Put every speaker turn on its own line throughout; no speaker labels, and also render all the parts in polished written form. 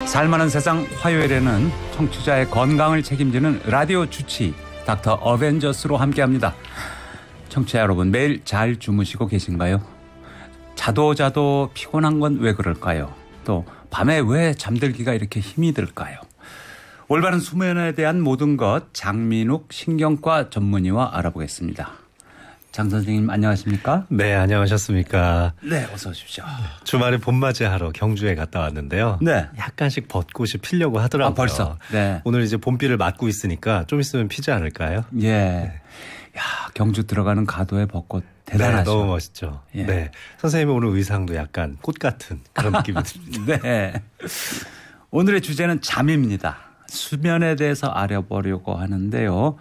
살만한 세상 화요일에는 청취자의 건강을 책임지는 라디오 주치 닥터 어벤져스로 함께합니다. 청취자 여러분, 매일 잘 주무시고 계신가요? 자도 피곤한 건 왜 그럴까요? 또 밤에 왜 잠들기가 이렇게 힘이 들까요? 올바른 수면에 대한 모든 것 장민욱 신경과 전문의와 알아보겠습니다. 장 선생님 안녕하십니까?
네, 안녕하셨습니까?
네, 어서 오십시오.
주말에 봄맞이하러 경주에 갔다 왔는데요.
네.
약간씩 벚꽃이 피려고 하더라고요.
아, 벌써? 네.
오늘 이제 봄비를 맞고 있으니까 좀 있으면 피지 않을까요?
예.
네.
야, 경주 들어가는 가도의 벚꽃 대단하죠.
네, 너무 멋있죠.
예.
네. 선생님 오늘 의상도 약간 꽃 같은 그런 느낌이 듭니다.
네. 오늘의 주제는 잠입니다. 수면에 대해서 알아보려고 하는데요.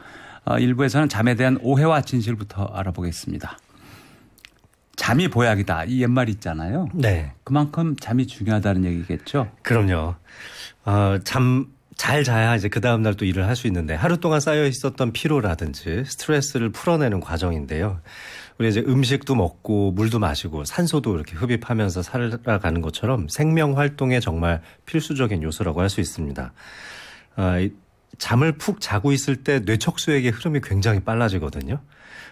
일부에서는 잠에 대한 오해와 진실부터 알아보겠습니다. 잠이 보약이다. 이 옛말이 있잖아요.
네.
그만큼 잠이 중요하다는 얘기겠죠.
그럼요. 잠 잘 자야 이제 그 다음 날 또 일을 할 수 있는데 하루 동안 쌓여 있었던 피로라든지 스트레스를 풀어내는 과정인데요. 우리 이제 음식도 먹고 물도 마시고 산소도 이렇게 흡입하면서 살아가는 것처럼 생명 활동에 정말 필수적인 요소라고 할 수 있습니다. 잠을 푹 자고 있을 때 뇌척수액의 흐름이 굉장히 빨라지거든요.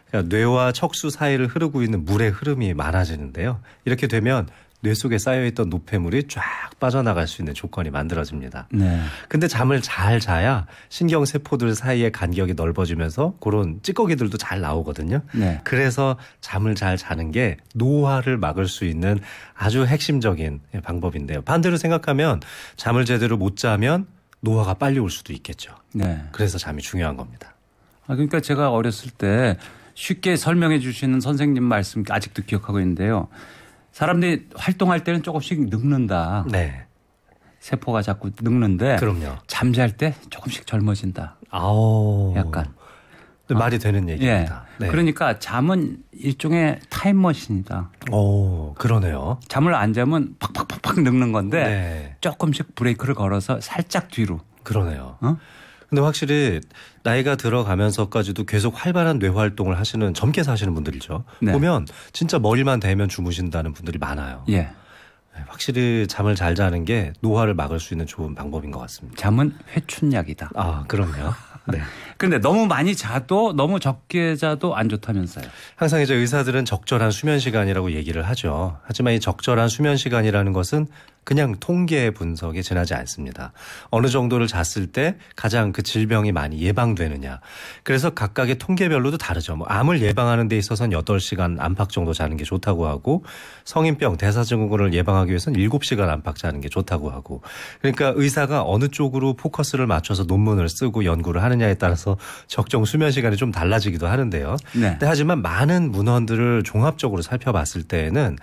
그러니까 뇌와 척수 사이를 흐르고 있는 물의 흐름이 많아지는데요. 이렇게 되면 뇌 속에 쌓여있던 노폐물이 쫙 빠져나갈 수 있는 조건이 만들어집니다.
네.
근데 잠을 잘 자야 신경세포들 사이의 간격이 넓어지면서 그런 찌꺼기들도 잘 나오거든요.
네.
그래서 잠을 잘 자는 게 노화를 막을 수 있는 아주 핵심적인 방법인데요. 반대로 생각하면 잠을 제대로 못 자면 노화가 빨리 올 수도 있겠죠.
네.
그래서 잠이 중요한 겁니다.
그러니까 제가 어렸을 때 쉽게 설명해 주시는 선생님 말씀 아직도 기억하고 있는데요. 사람들이 활동할 때는 조금씩 늙는다.
네.
세포가 자꾸 늙는데.
그럼요.
잠잘 때 조금씩 젊어진다.
아오.
약간.
말이 되는 얘기입니다.
예.
네.
그러니까 잠은 일종의 타임머신이다.
오, 그러네요.
잠을 안 자면 팍팍팍팍 늙는 건데
네.
조금씩 브레이크를 걸어서 살짝 뒤로.
그러네요.
어?
근데 확실히 나이가 들어가면서까지도 계속 활발한 뇌 활동을 하시는 젊게 사시는 분들이죠.
네.
보면 진짜 머리만 대면 주무신다는 분들이 많아요.
예.
확실히 잠을 잘 자는 게 노화를 막을 수 있는 좋은 방법인 것 같습니다.
잠은 회춘약이다.
아, 그럼요. 네.
근데 너무 많이 자도 너무 적게 자도 안 좋다면서요.
항상 이제 의사들은 적절한 수면 시간이라고 얘기를 하죠. 하지만 이 적절한 수면 시간이라는 것은 그냥 통계 분석에 지나지 않습니다. 어느 정도를 잤을 때 가장 그 질병이 많이 예방되느냐. 그래서 각각의 통계별로도 다르죠. 뭐 암을 예방하는 데 있어서는 8시간 안팎 정도 자는 게 좋다고 하고 성인병 대사증후군을 예방하기 위해서는 7시간 안팎 자는 게 좋다고 하고. 그러니까 의사가 어느 쪽으로 포커스를 맞춰서 논문을 쓰고 연구를 하느냐에 따라서 적정 수면 시간이 좀 달라지기도 하는데요.
네.
근데 하지만 많은 문헌들을 종합적으로 살펴봤을 때에는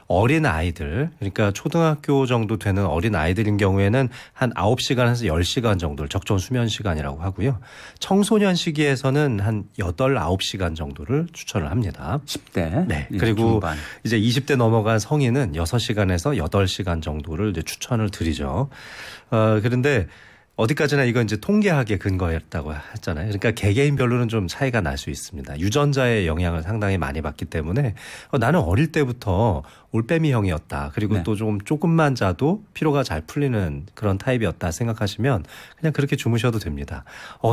어린 아이들, 그러니까 초등학교 정도 되는 어린 아이들인 경우에는 한 9시간에서 10시간 정도를 적정 수면 시간이라고 하고요. 청소년 시기에서는 한 8, 9시간 정도를 추천을 합니다.
10대.
네.
예,
그리고
중반.
이제 20대 넘어간 성인은 6시간에서 8시간 정도를 이제 추천을 드리죠. 그런데 어디까지나 이건 이제 통계학에 근거했다고 했잖아요. 그러니까 개개인별로는 좀 차이가 날 수 있습니다. 유전자의 영향을 상당히 많이 받기 때문에 나는 어릴 때부터 올빼미형이었다. 그리고
네.
또 조금만 자도 피로가 잘 풀리는 그런 타입이었다 생각하시면 그냥 그렇게 주무셔도 됩니다.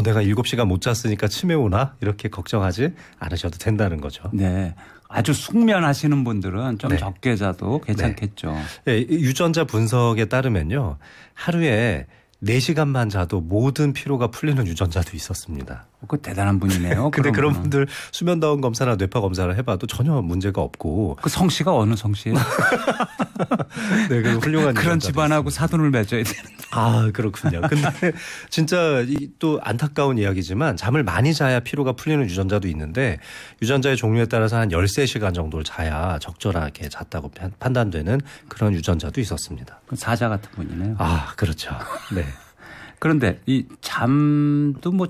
내가 7시간 못 잤으니까 치매 오나? 이렇게 걱정하지 않으셔도 된다는 거죠.
네. 아주 숙면하시는 분들은 좀
네.
적게 자도 괜찮겠죠.
네, 유전자 분석에 따르면요. 하루에 4시간만 자도 모든 피로가 풀리는 유전자도 있었습니다.
그 대단한 분이네요.
근데 그런 분들 수면다운 검사나 뇌파 검사를 해봐도 전혀 문제가 없고.
그 성씨가 어느 성씨예요?
네, 그 훌륭한
그런 집안하고 사돈을 맺어야 되는데.
아, 그렇군요. 근데 진짜 또 안타까운 이야기지만 잠을 많이 자야 피로가 풀리는 유전자도 있는데 유전자의 종류에 따라서 한 13시간 정도를 자야 적절하게 잤다고 판단되는 그런 유전자도 있었습니다.
그 사자 같은 분이네요.
아, 그렇죠. 네.
그런데 이 잠도 뭐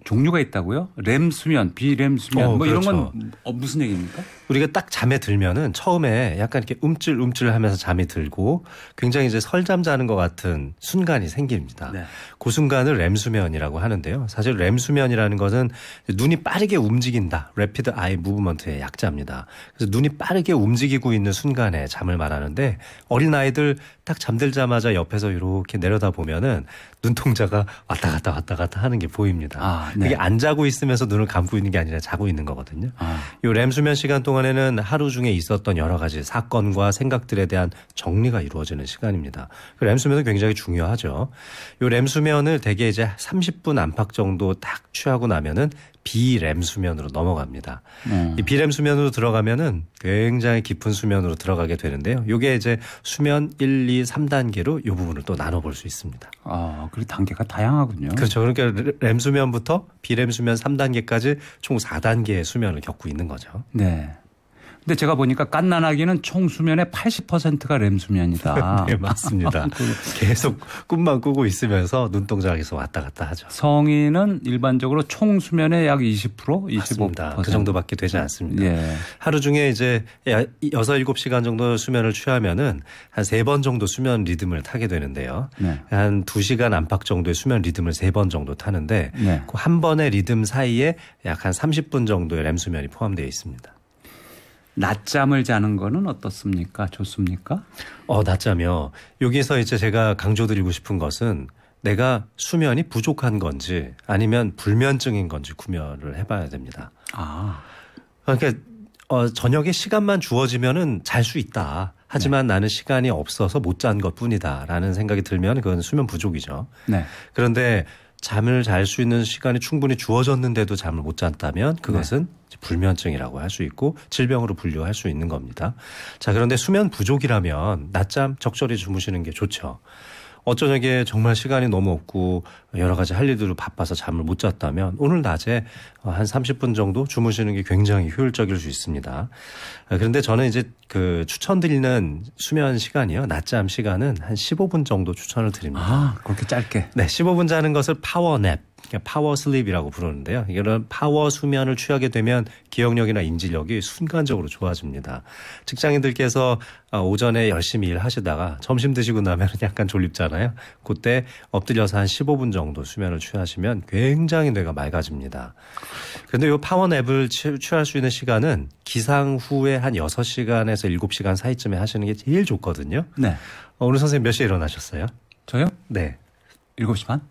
종류가 있다고요? 렘 수면, 비렘 수면 뭐
그렇죠.
이런 건 무슨 얘기입니까?
우리가 딱 잠에 들면은 처음에 약간 이렇게 움찔움찔하면서 잠이 들고 굉장히 이제 설잠 자는 것 같은 순간이 생깁니다.
네.
그 순간을 렘 수면이라고 하는데요. 사실 렘 수면이라는 것은 눈이 빠르게 움직인다. Rapid Eye Movement의 약자입니다. 그래서 눈이 빠르게 움직이고 있는 순간에 잠을 말하는데 어린 아이들 딱 잠들자마자 옆에서 이렇게 내려다보면은 눈동자가 왔다 갔다 하는 게 보입니다.
네.
그게 안 자고 있으면서 눈을 감고 있는 게 아니라 자고 있는 거거든요. 이 렘 수면 시간 동안에는 하루 중에 있었던 여러 가지 사건과 생각들에 대한 정리가 이루어지는 시간입니다. 그 렘 수면은 굉장히 중요하죠. 이 렘 수면을 대개 이제 30분 안팎 정도 딱 취하고 나면은 비렘 수면으로 넘어갑니다. 이 비렘 수면으로 들어가면은 굉장히 깊은 수면으로 들어가게 되는데요. 이게 이제 수면 1, 2, 3단계로 이 부분을 또 나눠볼 수 있습니다.
그리고 단계가 다양하군요.
그렇죠. 그러니까 렘 수면부터 비렘 수면 3단계까지 총 4단계의 수면을 겪고 있는 거죠.
네. 근데 제가 보니까 갓난아기는 총 수면의 80%가 렘 수면이다.
네, 맞습니다. 계속 꿈만 꾸고 있으면서 눈동자가 계속 왔다 갔다 하죠.
성인은 일반적으로 총 수면의 약 20%, 25%.
맞습니다. 그 정도밖에 되지 않습니다.
예.
하루 중에 이제 6, 7시간 정도 수면을 취하면은 한 3번 정도 수면 리듬을 타게 되는데요.
네.
한 2시간 안팎 정도의 수면 리듬을 3번 정도 타는데
네.
그 한 번의 리듬 사이에 약 한 30분 정도의 렘 수면이 포함되어 있습니다.
낮잠을 자는 거는 어떻습니까? 좋습니까?
낮잠이요. 여기서 이제 제가 강조드리고 싶은 것은 내가 수면이 부족한 건지 아니면 불면증인 건지 구별을 해봐야 됩니다. 그러니까 저녁에 시간만 주어지면은 잘 수 있다. 하지만 나는 시간이 없어서 못 잔 것뿐이다라는 생각이 들면 그건 수면 부족이죠.
네.
그런데 잠을 잘 수 있는 시간이 충분히 주어졌는데도 잠을 못 잤다면 그것은 불면증이라고 할 수 있고 질병으로 분류할 수 있는 겁니다. 자, 그런데 수면 부족이라면 낮잠 적절히 주무시는 게 좋죠. 어쩌녁에 정말 시간이 너무 없고 여러 가지 할 일들로 바빠서 잠을 못 잤다면 오늘 낮에 한 30분 정도 주무시는 게 굉장히 효율적일 수 있습니다. 그런데 저는 이제 그 추천드리는 수면 시간이요. 낮잠 시간은 한 15분 정도 추천을 드립니다.
그렇게 짧게.
네, 15분 자는 것을 파워냅. 파워 슬립이라고 부르는데요. 이런 파워 수면을 취하게 되면 기억력이나 인지력이 순간적으로 좋아집니다. 직장인들께서 오전에 열심히 일하시다가 점심 드시고 나면 약간 졸립잖아요. 그때 엎드려서 한 15분 정도 수면을 취하시면 굉장히 뇌가 맑아집니다. 그런데 이 파워냅을 취할 수 있는 시간은 기상 후에 한 6시간에서 7시간 사이쯤에 하시는 게 제일 좋거든요.
네.
오늘 선생님 몇 시에 일어나셨어요?
저요?
네.
7시 반?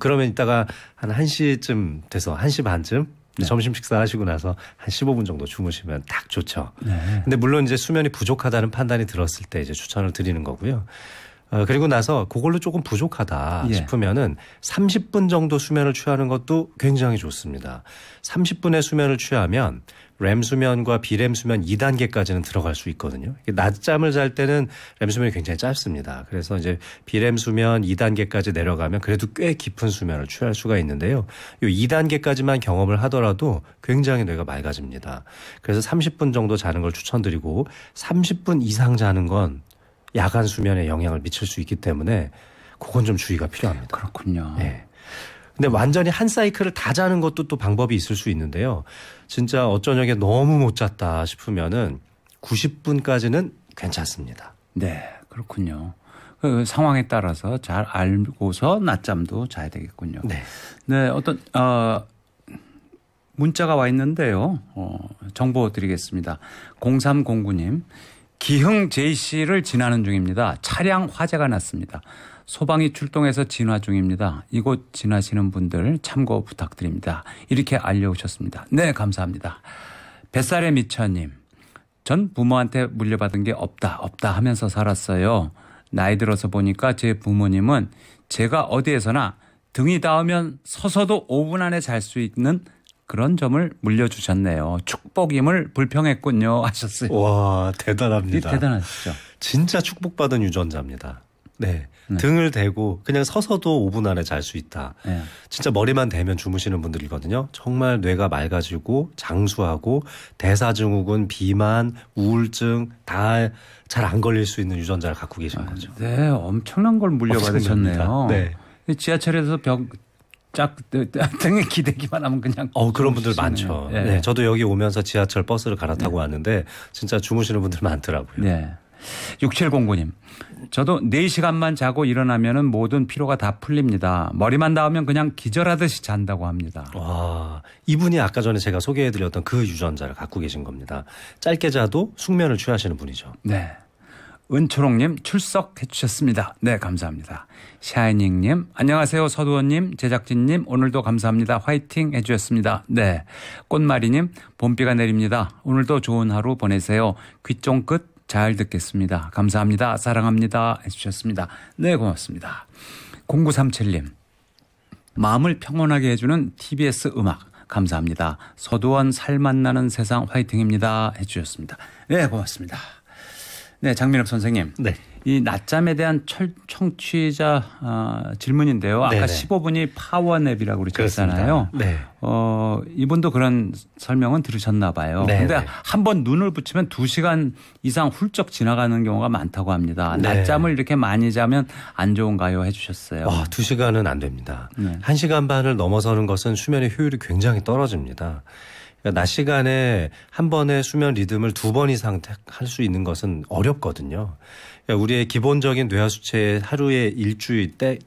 그러면 이따가 한 1시쯤 돼서 1시 반쯤
네.
점심 식사하시고 나서 한 15분 정도 주무시면 딱 좋죠.
네.
근데 물론 이제 수면이 부족하다는 판단이 들었을 때 이제 추천을 드리는 거고요. 그리고 나서 그걸로 조금 부족하다 싶으면은 30분 정도 수면을 취하는 것도 굉장히 좋습니다. 30분의 수면을 취하면 렘 수면과 비렘 수면 2단계까지는 들어갈 수 있거든요. 낮잠을 잘 때는 렘 수면이 굉장히 짧습니다. 그래서 이제 비렘 수면 2단계까지 내려가면 그래도 꽤 깊은 수면을 취할 수가 있는데요. 이 2단계까지만 경험을 하더라도 굉장히 뇌가 맑아집니다. 그래서 30분 정도 자는 걸 추천드리고 30분 이상 자는 건 야간 수면에 영향을 미칠 수 있기 때문에 그건 좀 주의가 필요합니다.
그렇군요.
네. 근데 완전히 한 사이클을 다 자는 것도 또 방법이 있을 수 있는데요. 진짜 어쩌녁에 너무 못 잤다 싶으면은 90분까지는 괜찮습니다.
네, 그렇군요. 그 상황에 따라서 잘 알고서 낮잠도 자야 되겠군요.
네.
네, 어떤 문자가 와 있는데요. 정보 드리겠습니다. 0309님. 기흥 JC를 지나는 중입니다. 차량 화재가 났습니다. 소방이 출동해서 진화 중입니다. 이곳 지나시는 분들 참고 부탁드립니다. 이렇게 알려오셨습니다. 네, 감사합니다. 뱃살의 미처님. 전 부모한테 물려받은 게 없다 하면서 살았어요. 나이 들어서 보니까 제 부모님은 제가 어디에서나 등이 닿으면 서서도 5분 안에 잘 수 있는 그런 점을 물려주셨네요. 축복임을 불평했군요 하셨어요.
와, 대단합니다.
대단하시죠.
진짜 축복받은 유전자입니다. 네. 등을 대고 그냥 서서도 5분 안에 잘 수 있다.
네.
진짜 머리만 대면 주무시는 분들이거든요. 정말 뇌가 맑아지고 장수하고 대사증후군, 비만, 우울증 다 잘 안 걸릴 수 있는 유전자를 갖고 계신 거죠.
네, 엄청난 걸 물려받으셨네요.
네.
지하철에서 등에 기대기만 하면 그냥
그런 분들 많죠.
네.
네. 저도 여기 오면서 지하철 버스를 갈아타고 왔는데 진짜 주무시는 분들 많더라고요.
네. 6709님. 저도 4시간만 자고 일어나면은 모든 피로가 다 풀립니다. 머리만 닿으면 그냥 기절하듯이 잔다고 합니다.
와, 이분이 아까 전에 제가 소개해드렸던 그 유전자를 갖고 계신 겁니다. 짧게 자도 숙면을 취하시는 분이죠.
네. 은초롱님 출석해 주셨습니다. 네, 감사합니다. 샤이닝님 안녕하세요. 서두원님 제작진님 오늘도 감사합니다. 화이팅 해 주셨습니다. 네, 꽃마리님 봄비가 내립니다. 오늘도 좋은 하루 보내세요. 귀쫑끝 잘 듣겠습니다. 감사합니다. 사랑합니다 해 주셨습니다. 네, 고맙습니다. 0937님 마음을 평온하게 해주는 TBS 음악 감사합니다. 서두원 살맛 나는 세상 화이팅입니다 해 주셨습니다. 네, 고맙습니다. 네, 장민혁 선생님.
네.
이 낮잠에 대한 청취자 질문인데요. 아까
네네.
15분이 파워냅이라고 그러셨잖아요.
네.
이분도 그런 설명은 들으셨나 봐요. 그런데 한 번 눈을 붙이면 2시간 이상 훌쩍 지나가는 경우가 많다고 합니다.
네.
낮잠을 이렇게 많이 자면 안 좋은가요? 해 주셨어요.
2시간은 안 됩니다.
네.
1시간 반을 넘어서는 것은 수면의 효율이 굉장히 떨어집니다. 그러니까 낮 시간에 한 번의 수면 리듬을 2번 이상 할 수 있는 것은 어렵거든요. 그러니까 우리의 기본적인 뇌하수체 하루의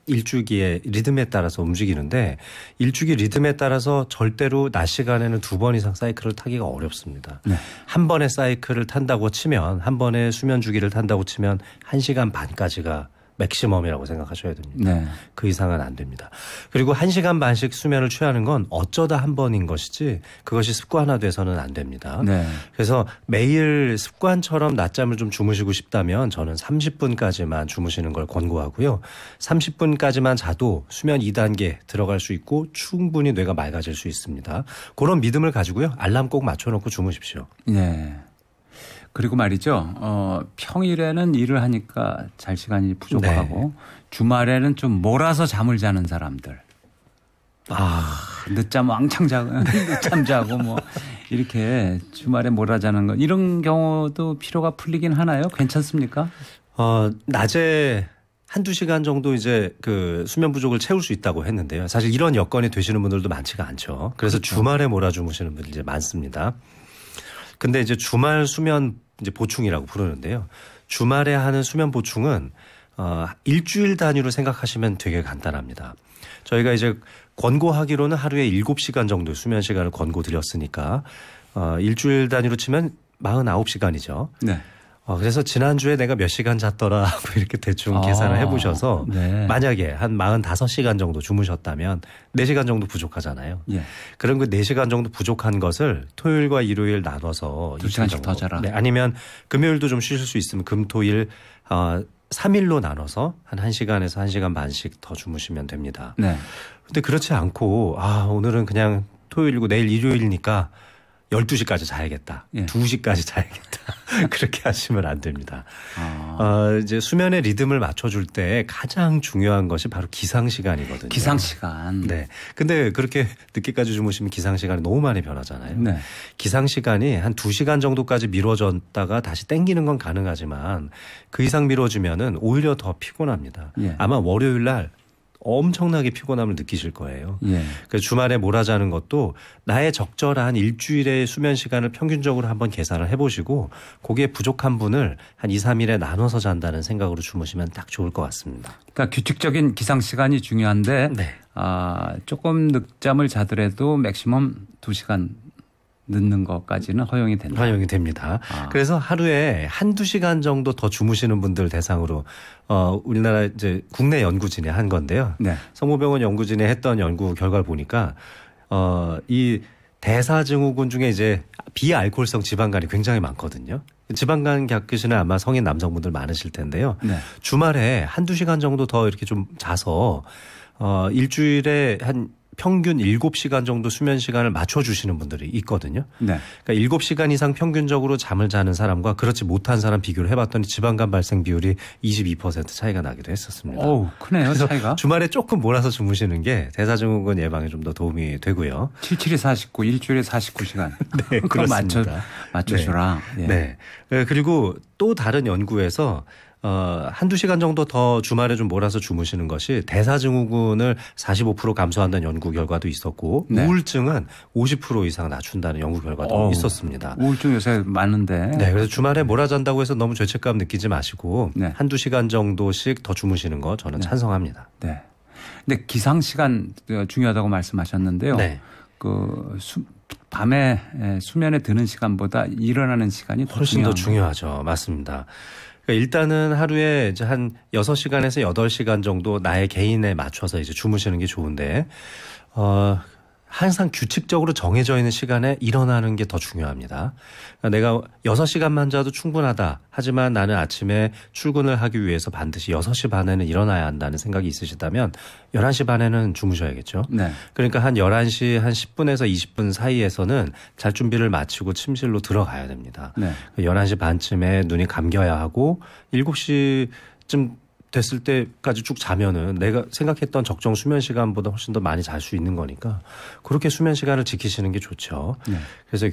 일주기의 리듬에 따라서 움직이는데 일주기 리듬에 따라서 절대로 낮 시간에는 2번 이상 사이클을 타기가 어렵습니다. 네. 한 번의 사이클을 탄다고 치면 한 번의 수면 주기를 탄다고 치면 1시간 반까지가 맥시멈이라고 생각하셔야 됩니다. 네. 그 이상은 안 됩니다. 그리고 1시간 반씩 수면을 취하는 건 어쩌다 한 번인 것이지 그것이 습관화돼서는 안 됩니다. 네. 그래서 매일 습관처럼 낮잠을 좀 주무시고 싶다면 저는 30분까지만 주무시는 걸 권고하고요. 30분까지만 자도 수면 2단계 들어갈 수 있고 충분히 뇌가 맑아질 수 있습니다. 그런 믿음을 가지고요. 알람 꼭 맞춰놓고 주무십시오.
네. 그리고 말이죠. 평일에는 일을 하니까 잘 시간이 부족하고 네. 주말에는 좀 몰아서 잠을 자는 사람들. 늦잠 왕창 자고 늦잠 자고 뭐 이렇게 주말에 몰아 자는 거 이런 경우도 피로가 풀리긴 하나요? 괜찮습니까?
낮에 한두 시간 정도 이제 그 수면 부족을 채울 수 있다고 했는데요. 사실 이런 여건이 되시는 분들도 많지가 않죠. 그래서 그렇죠. 주말에 몰아 주무시는 분들이 이제 많습니다. 근데 이제 주말 수면 이제 보충이라고 부르는데요. 주말에 하는 수면 보충은 일주일 단위로 생각하시면 되게 간단합니다. 저희가 이제 권고하기로는 하루에 7시간 정도 수면 시간을 권고드렸으니까 일주일 단위로 치면 49시간이죠. 네. 그래서 지난주에 내가 몇 시간 잤더라 하고 이렇게 대충 계산을 해보셔서 네. 만약에 한 45시간 정도 주무셨다면 4시간 정도 부족하잖아요. 예. 그럼 그 4시간 정도 부족한 것을 토요일과 일요일 나눠서
2시간씩 더 자라.
네. 아니면 금요일도 좀 쉬실 수 있으면 금토일 3일로 나눠서 한 1시간에서 1시간 반씩 더 주무시면 됩니다. 네. 근데 그렇지 않고 오늘은 그냥 토요일이고 내일 일요일이니까 12시까지 자야겠다. 예. 2시까지 자야겠다. 그렇게 하시면 안 됩니다. 이제 수면의 리듬을 맞춰줄 때 가장 중요한 것이 바로 기상시간이거든요.
기상시간.
네. 근데 그렇게 늦게까지 주무시면 기상시간이 너무 많이 변하잖아요. 네. 기상시간이 한 2시간 정도까지 미뤄졌다가 다시 땡기는 건 가능하지만 그 이상 미뤄지면은 오히려 더 피곤합니다. 예. 아마 월요일 날 엄청나게 피곤함을 느끼실 거예요. 예. 그래서 주말에 몰아자는 것도 나의 적절한 일주일의 수면 시간을 평균적으로 한번 계산을 해보시고 거기에 부족한 분을 한 2, 3일에 나눠서 잔다는 생각으로 주무시면 딱 좋을 것 같습니다.
그러니까 규칙적인 기상시간이 중요한데 네. 조금 늦잠을 자더라도 맥시멈 2시간 늦는 것까지는 허용이 된다.
허용이 됩니다. 그래서 하루에 한두 시간 정도 더 주무시는 분들 대상으로 우리나라 이제 국내 연구진이 한 건데요. 네. 성모병원 연구진이 했던 연구 결과를 보니까 이 대사증후군 중에 이제 비알코올성 지방간이 굉장히 많거든요. 지방간 겪으시는 아마 성인 남성분들 많으실 텐데요. 네. 주말에 한두 시간 정도 더 이렇게 좀 자서 일주일에 한 평균 7시간 정도 수면 시간을 맞춰주시는 분들이 있거든요. 네. 그러니까 7시간 이상 평균적으로 잠을 자는 사람과 그렇지 못한 사람 비교를 해봤더니 지방간 발생 비율이 22% 차이가 나기도 했었습니다.
오, 크네요, 차이가.
주말에 조금 몰아서 주무시는 게 대사증후군 예방에 좀 더 도움이 되고요.
77에 49, 일주일에 49시간.
네, 그렇습니다.
맞춰주라.
네. 네. 네. 그리고 또 다른 연구에서 한두 시간 정도 더 주말에 좀 몰아서 주무시는 것이 대사증후군을 45% 감소한다는 연구 결과도 있었고 네. 우울증은 50% 이상 낮춘다는 연구 결과도 있었습니다.
우울증 요새 많은데.
네, 그래서 주말에 몰아잔다고 해서 너무 죄책감 느끼지 마시고 네. 한두 시간 정도씩 더 주무시는 거 저는
네.
찬성합니다.
네. 근데 기상시간 중요하다고 말씀하셨는데요. 네. 밤에 수면에 드는 시간보다 일어나는 시간이
훨씬 더 중요하죠. 맞습니다. 그러니까 일단은 하루에 이제 한 6시간에서 8시간 정도 나의 개인에 맞춰서 이제 주무시는 게 좋은데, 항상 규칙적으로 정해져 있는 시간에 일어나는 게 더 중요합니다. 그러니까 내가 6시간만 자도 충분하다. 하지만 나는 아침에 출근을 하기 위해서 반드시 6시 반에는 일어나야 한다는 생각이 있으시다면 11시 반에는 주무셔야겠죠.
네.
그러니까 한 11시 한 10분에서 20분 사이에서는 잘 준비를 마치고 침실로 들어가야 됩니다.
네.
11시 반쯤에 눈이 감겨야 하고 7시쯤 됐을 때까지 쭉 자면은 내가 생각했던 적정 수면 시간보다 훨씬 더 많이 잘 수 있는 거니까 그렇게 수면 시간을 지키시는 게 좋죠.
네.
그래서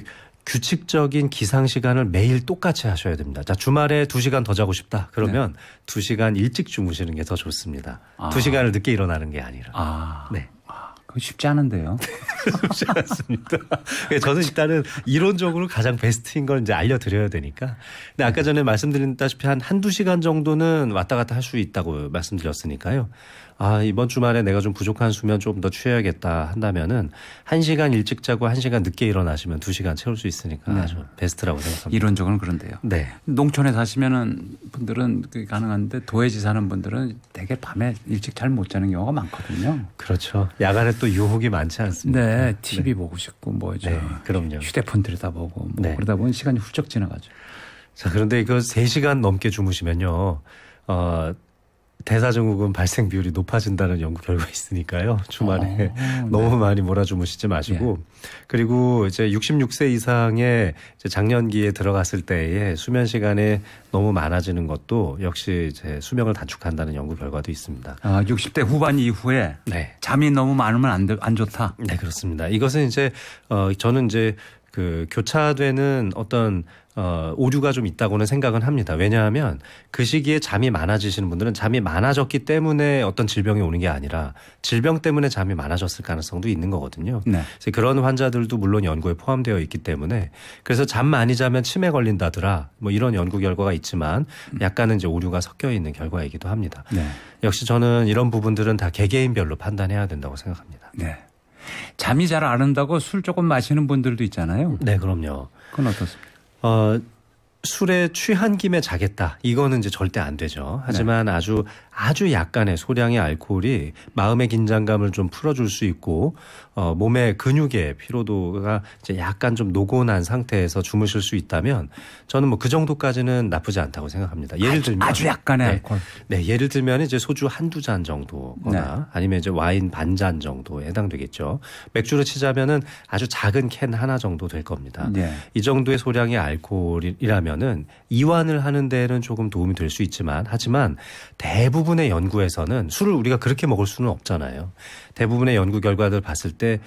규칙적인 기상 시간을 매일 똑같이 하셔야 됩니다. 자, 주말에 2시간 더 자고 싶다. 그러면 2시간 일찍 주무시는 게 더 좋습니다. 2시간을 늦게 일어나는 게 아니라. 네.
그거 쉽지 않은데요.
쉽지 않습니다. 저는 일단은 이론적으로 가장 베스트인 걸 이제 알려드려야 되니까. 근데 아까 전에 말씀드렸다시피 한두 시간 정도는 왔다 갔다 할 수 있다고 말씀드렸으니까요. 이번 주말에 내가 좀 부족한 수면 좀 더 취해야겠다 한다면은 1시간 일찍 자고 1시간 늦게 일어나시면 2시간 채울 수 있으니까 아주 베스트라고 생각합니다.
이론적으로는 그런데요.
네.
농촌에 사시면은 분들은 그게 가능한데 도해지 사는 분들은 되게 밤에 일찍 잘 못 자는 경우가 많거든요.
그렇죠. 야간에 또 유혹이 많지 않습니까?
네. TV 보고 싶고 뭐죠.
네, 그럼요.
휴대폰 들여다보고 그러다 보면 시간이 훌쩍 지나가죠.
자, 그런데 이거 3시간 넘게 주무시면요. 대사증후군 발생 비율이 높아진다는 연구 결과 있으니까요. 주말에 너무 많이 몰아주무시지 마시고 그리고 이제 66세 이상의 이제 장년기에 들어갔을 때에 수면 시간이 너무 많아지는 것도 역시 이제 수명을 단축한다는 연구 결과도 있습니다.
60대 후반 이후에 잠이 너무 많으면 안 좋다.
네, 그렇습니다. 이것은 이제 저는 이제 그 교차되는 어떤 오류가 좀 있다고는 생각은 합니다. 왜냐하면 그 시기에 잠이 많아지시는 분들은 잠이 많아졌기 때문에 어떤 질병이 오는 게 아니라 질병 때문에 잠이 많아졌을 가능성도 있는 거거든요. 네. 그래서 그런 환자들도 물론 연구에 포함되어 있기 때문에 그래서 잠 많이 자면 치매 걸린다더라 뭐 이런 연구 결과가 있지만 약간은 이제 오류가 섞여 있는 결과이기도 합니다. 네. 역시 저는 이런 부분들은 다 개개인별로 판단해야 된다고 생각합니다.
네. 잠이 잘 안 온다고 술 조금 마시는 분들도 있잖아요.
네, 그럼요.
그건 어떻습니까?
술에 취한 김에 자겠다. 이거는 이제 절대 안 되죠. 하지만 아주 약간의 소량의 알코올이 마음의 긴장감을 좀 풀어줄 수 있고 몸의 근육의 피로도가 이제 약간 좀 노곤한 상태에서 주무실 수 있다면 저는 뭐 그 정도까지는 나쁘지 않다고 생각합니다. 예를 들면
아주 약간의 알코올.
네, 예를 들면 이제 소주 한두 잔 정도거나 아니면 이제 와인 반 잔 정도에 해당되겠죠. 맥주로 치자면은 아주 작은 캔 하나 정도 될 겁니다. 이 정도의 소량의 알코올이라면은 이완을 하는 데는 조금 도움이 될 수 있지만 하지만 대부분의 연구에서는 술을 우리가 그렇게 먹을 수는 없잖아요. 대부분의 연구 결과들 봤을 때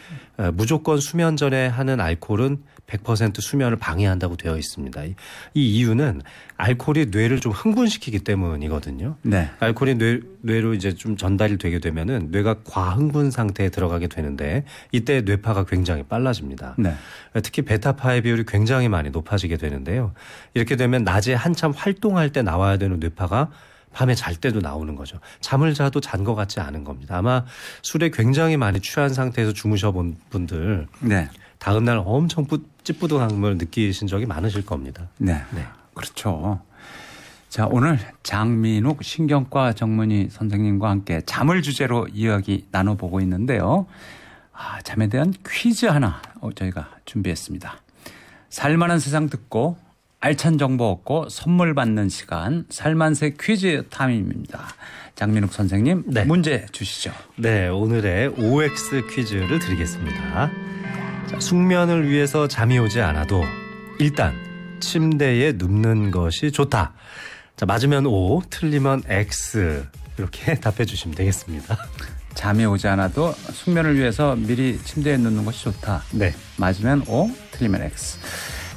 무조건 수면 전에 하는 알코올은 100% 수면을 방해한다고 되어 있습니다. 이 이유는 알코올이 뇌를 좀 흥분시키기 때문이거든요. 네. 알코올이 뇌로 이제 좀 전달이 되게 되면은 뇌가 과흥분 상태에 들어가게 되는데 이때 뇌파가 굉장히 빨라집니다. 네. 특히 베타파의 비율이 굉장히 많이 높아지게 되는데요. 이렇게 되면 낮에 한참 활동할 때 나와야 되는 뇌파가 밤에 잘 때도 나오는 거죠. 잠을 자도 잔 것 같지 않은 겁니다. 아마 술에 굉장히 많이 취한 상태에서 주무셔본 분들 다음 날 엄청 찌뿌둥함을 느끼신 적이 많으실 겁니다.
네. 그렇죠. 자, 오늘 장민욱 신경과 전문의 선생님과 함께 잠을 주제로 이야기 나눠보고 있는데요. 잠에 대한 퀴즈 하나 저희가 준비했습니다. 살만한 세상 듣고 알찬 정보 얻고 선물 받는 시간 살만세 퀴즈 타임입니다. 장민욱 선생님 문제 주시죠.
네, 오늘의 OX 퀴즈를 드리겠습니다. 자, 숙면을 위해서 잠이 오지 않아도 일단 침대에 눕는 것이 좋다. 자, 맞으면 O, 틀리면 X 이렇게 답해 주시면 되겠습니다.
잠이 오지 않아도 숙면을 위해서 미리 침대에 눕는 것이 좋다. 네. 맞으면 O, 틀리면 X.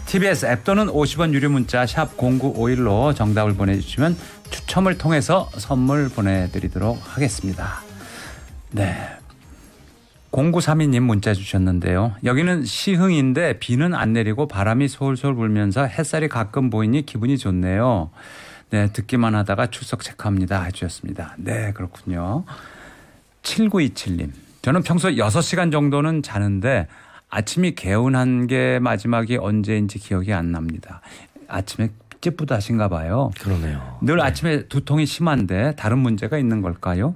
TBS 앱 또는 50원 유료 문자 샵 0951로 정답을 보내주시면 추첨을 통해서 선물 보내드리도록 하겠습니다. 네. 0932님 문자 주셨는데요. 여기는 시흥인데 비는 안 내리고 바람이 솔솔 불면서 햇살이 가끔 보이니 기분이 좋네요. 네, 듣기만 하다가 출석 체크합니다 해주셨습니다. 네, 그렇군요. 7927님. 저는 평소 6시간 정도는 자는데 아침이 개운한 게 마지막이 언제인지 기억이 안 납니다. 아침에 찌뿌다신가 봐요.
그러네요.
늘
네.
아침에 두통이 심한데 다른 문제가 있는 걸까요?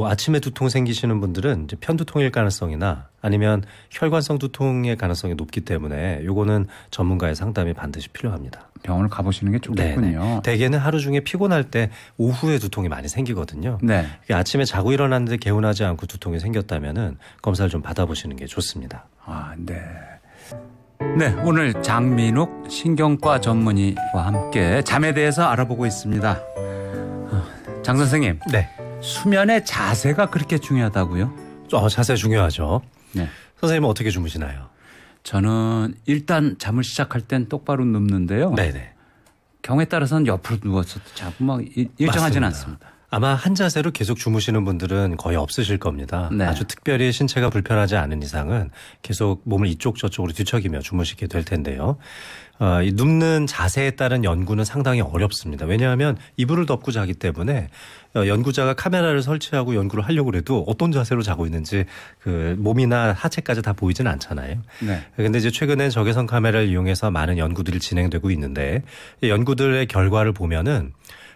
아침에 두통 생기시는 분들은 이제 편두통일 가능성이나 아니면 혈관성 두통의 가능성이 높기 때문에 요거는 전문가의 상담이 반드시 필요합니다.
병원을 가보시는 게 좋겠군요.
네네. 대개는 하루 중에 피곤할 때 오후에 두통이 많이 생기거든요.
네.
아침에 자고 일어났는데 개운하지 않고 두통이 생겼다면은 검사를 좀 받아보시는 게 좋습니다.
아, 네. 네, 오늘 장민욱 신경과 전문의와 함께 잠에 대해서 알아보고 있습니다. 장 선생님.
네.
수면의 자세가 그렇게 중요하다고요?
자세 중요하죠.
네.
선생님은 어떻게 주무시나요?
저는 일단 잠을 시작할 땐 똑바로 눕는데요.
네네.
경우에 따라서는 옆으로 누워서 자고 막 일정하진
맞습니다.
않습니다.
아마 한 자세로 계속 주무시는 분들은 거의 없으실 겁니다.
네.
아주 특별히 신체가 불편하지 않은 이상은 계속 몸을 이쪽 저쪽으로 뒤척이며 주무시게 될 텐데요. 이 눕는 자세에 따른 연구는 상당히 어렵습니다. 왜냐하면 이불을 덮고 자기 때문에 연구자가 카메라를 설치하고 연구를 하려고 해도 어떤 자세로 자고 있는지 그 몸이나 하체까지 다 보이진 않잖아요.
네.
그런데 이제 최근엔 적외선 카메라를 이용해서 많은 연구들이 진행되고 있는데 이 연구들의 결과를 보면은